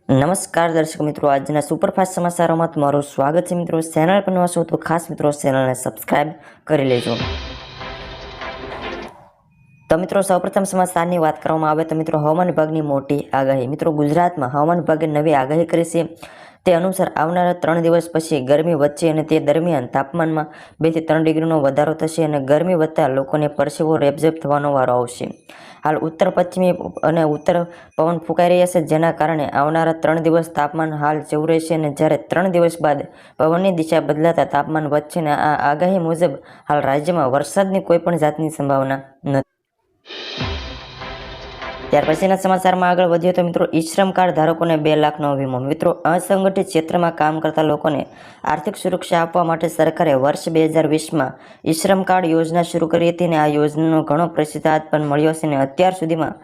નમસ્કાર દર્શક મિત્રો, આજના સુપરફાસ્ટ સમાચારોમાં તમારું સ્વાગત છે મિત્રો। ચેનલ પર નવા છો તો ખાસ મિત્રો ચેનલને સબસ્ક્રાઇબ કરી લેજો। તો મિત્રો સૌપ્રથમ સમાચારની વાત કરવામાં આવે તો મિત્રો હવામાન વિભાગની મોટી આગાહી। મિત્રો ગુજરાતમાં હવામાન વિભાગે નવી આગાહી કરી છે। તે અનુસાર આવનારા 3 દિવસ પછી ગરમી વધશે અને તે દરમિયાન તાપમાનમાં 2 થી 3 ડિગ્રીનો વધારો થશે અને ગરમી વધતા લોકોને પરસેવો રેબઝેબ થવાનો વારો આવશે। હાલ ઉત્તર પશ્ચિમી અને ઉત્તર પવન ફૂંકાઈ રહ્યા છે, જેના કારણે આવનારા 3 દિવસ તાપમાન હાલ જેવું રહેશે અને જ્યારે 3 દિવસ બાદ પવનની દિશા બદલાતા તાપમાન વધશે અને આ આગાહી મુજબ હાલ રાજ્યમાં વરસાદની કોઈ પણ જાતની સંભાવના નથી। ત્યાર પછીના સમાચારમાં આગળ વધીએ તો મિત્રો ઈ શ્રમ કાર્ડ ધારકોને 2 લાખનો વીમો। મિત્રો અસંગઠિત ક્ષેત્રમાં કામ કરતા લોકોને આર્થિક સુરક્ષા આપવા માટે સરકારે વર્ષ 2020માં ઈ શ્રમ કાર્ડ યોજના શરૂ કરી હતી અને આ યોજનાનો ઘણો પ્રતિસાદ પણ મળ્યો છે અને અત્યાર સુધીમાં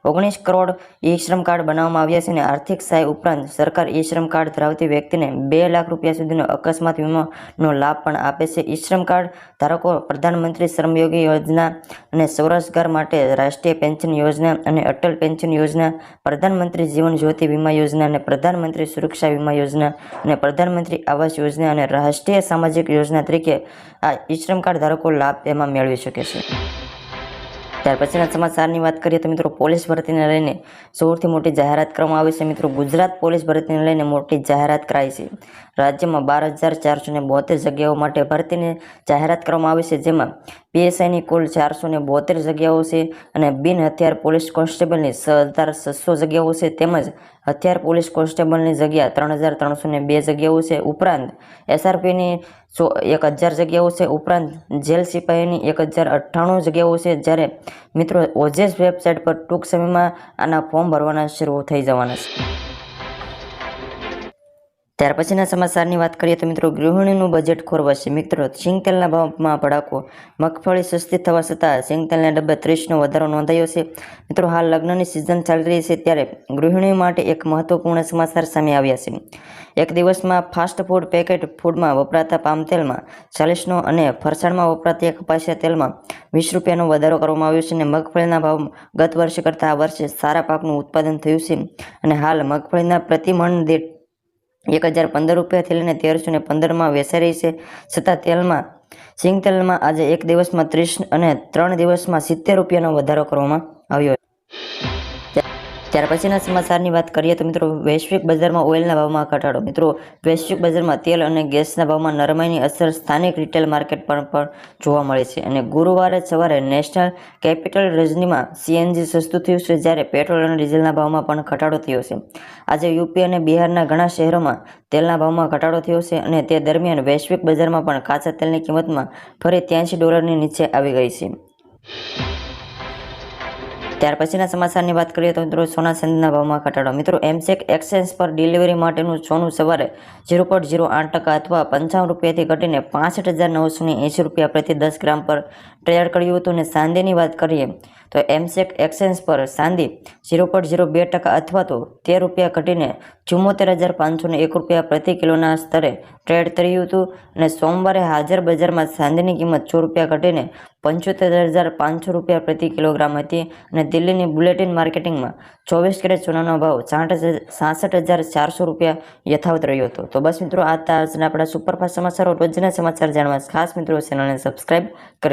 19 કરોડ ઈ શ્રમ કાર્ડ બનાવવામાં આવ્યા છે અને આર્થિક સહાય ઉપરાંત સરકાર ઈ શ્રમ કાર્ડ ધરાવતી વ્યક્તિને 2 લાખ રૂપિયા સુધીનો અકસ્માત વીમાનો લાભ પણ આપે છે। ઈ શ્રમ કાર્ડ ધારકો પ્રધાનમંત્રી શ્રમયોગી યોજના અને સ્વરોજગાર માટે રાષ્ટ્રીય પેન્શન યોજના અને અટલ પેન્શન યોજના, પ્રધાનમંત્રી જીવન જ્યોતિ વીમા યોજના અને પ્રધાનમંત્રી સુરક્ષા વીમા યોજના અને પ્રધાનમંત્રી આવાસ યોજના અને રાષ્ટ્રીય સામાજિક યોજના તરીકે આ ઈ શ્રમ કાર્ડ ધારકો લાભ એમાં મેળવી શકે છે। ત્યાર પછીના સમાચારની વાત કરીએ તો મિત્રો પોલીસ ભરતીને લઈને સૌથી મોટી જાહેરાત કરવામાં આવી છે। મિત્રો ગુજરાત પોલીસ ભરતીને લઈને મોટી જાહેરાત કરાઈ છે। રાજ્યમાં 12,472 જગ્યાઓ માટે ભરતીની જાહેરાત કરવામાં આવી છે, જેમાં પીએસઆઈની કુલ 472 જગ્યાઓ છે અને બિન હથિયાર પોલીસ કોન્સ્ટેબલની 6,600 જગ્યાઓ છે, તેમજ હથિયાર પોલીસ કોન્સ્ટેબલની જગ્યા 3,302 જગ્યાઓ છે। ઉપરાંત એસઆરપીની 1,000 જગ્યાઓ છે। ઉપરાંત જેલ સિપાહીની 1,098 જગ્યાઓ છે। જ્યારે મિત્રો ઓજેસ વેબસાઇટ પર ટૂંક સમયમાં આના ફોર્મ ભરવાના શરૂ થઈ જવાના છે। ત્યાર પછીના સમાચારની વાત કરીએ તો મિત્રો ગૃહિણીનું બજેટ ખોરવાશે। મિત્રો સિંગતેલના ભાવમાં ભડાકો, મગફળી સસ્તી થવા છતાં સિંગતેલના ડબ્બે 30નો વધારો નોંધાયો છે। મિત્રો હાલ લગ્નની સિઝન ચાલી રહી છે, ત્યારે ગૃહિણીઓ માટે એક મહત્વપૂર્ણ સમાચાર સામે આવ્યા છે। એક દિવસમાં ફાસ્ટ ફૂડ પેકેટ ફૂડમાં વપરાતા પામ તેલમાં 40નો અને ફરસાણમાં વપરાતા કપાસિયા તેલમાં 20 રૂપિયાનો વધારો કરવામાં આવ્યો છે અને મગફળીના ભાવ ગત વર્ષે કરતાં આ વર્ષે સારા પાકનું ઉત્પાદન થયું છે અને હાલ મગફળીના પ્રતિ મણ દીઠ 1,015 રૂપિયાથી લઈને 1,315માં વેચાઈ રહી છે। છતાં સિંગતેલમાં આજે એક દિવસમાં 30 અને 3 દિવસમાં 70 રૂપિયાનો વધારો કરવામાં આવ્યો છે। ત્યાર પછીના સમાચારની વાત કરીએ તો મિત્રો વૈશ્વિક બજારમાં ઓઇલના ભાવમાં ઘટાડો। મિત્રો વૈશ્વિક બજારમાં તેલ અને ગેસના ભાવમાં નરમાઈની અસર સ્થાનિક રિટેલ માર્કેટ પર પણ જોવા મળે છે અને ગુરુવારે સવારે નેશનલ કેપિટલ રજનીમાં સીએનજી સસ્તું થયું છે, જ્યારે પેટ્રોલ અને ડીઝલના ભાવમાં પણ ઘટાડો થયો છે। આજે યુપી અને બિહારના ઘણા શહેરોમાં તેલના ભાવમાં ઘટાડો થયો છે અને તે દરમિયાન વૈશ્વિક બજારમાં પણ કાચા તેલની કિંમતમાં ફરી $83 નીચે આવી ગઈ છે। ત્યાર પછીના સમાચારની વાત કરીએ તો મિત્રો સોના ચાંદીના ભાવમાં ઘટાડો। મિત્રો એમસેક એક્સચેન્જ પર ડિલિવરી માટેનું સોનું સવારે 0.08% અથવા 55 રૂપિયાથી ઘટીને 65,980 રૂપિયા પ્રતિ 10 ગ્રામ પર ટ્રેડ કર્યું હતું અને ચાંદીની વાત કરીએ તો એમસેક એક્સચેન્જ પર ચાંદી 0.02% અથવા તો 13 રૂપિયા ઘટીને 74,501 રૂપિયા પ્રતિ કિલોના સ્તરે ટ્રેડ કર્યું હતું અને સોમવારે હાજર બજારમાં ચાંદીની કિંમત 6 રૂપિયા ઘટીને 75,500 રૂપિયા પ્રતિ કિલોગ્રામ હતી અને દિલ્હીની બુલેટિન માર્કેટિંગમાં 24 કેરેટ સોનાનો ભાવ 66,400 રૂપિયા યથાવત રહ્યો હતો। તો બસ મિત્રો આ હતા આજના આપણા સુપરફાસ્ટ સમાચારો। રોજના સમાચાર જાણવા ખાસ મિત્રો ચેનલને સબસ્ક્રાઇબ કરી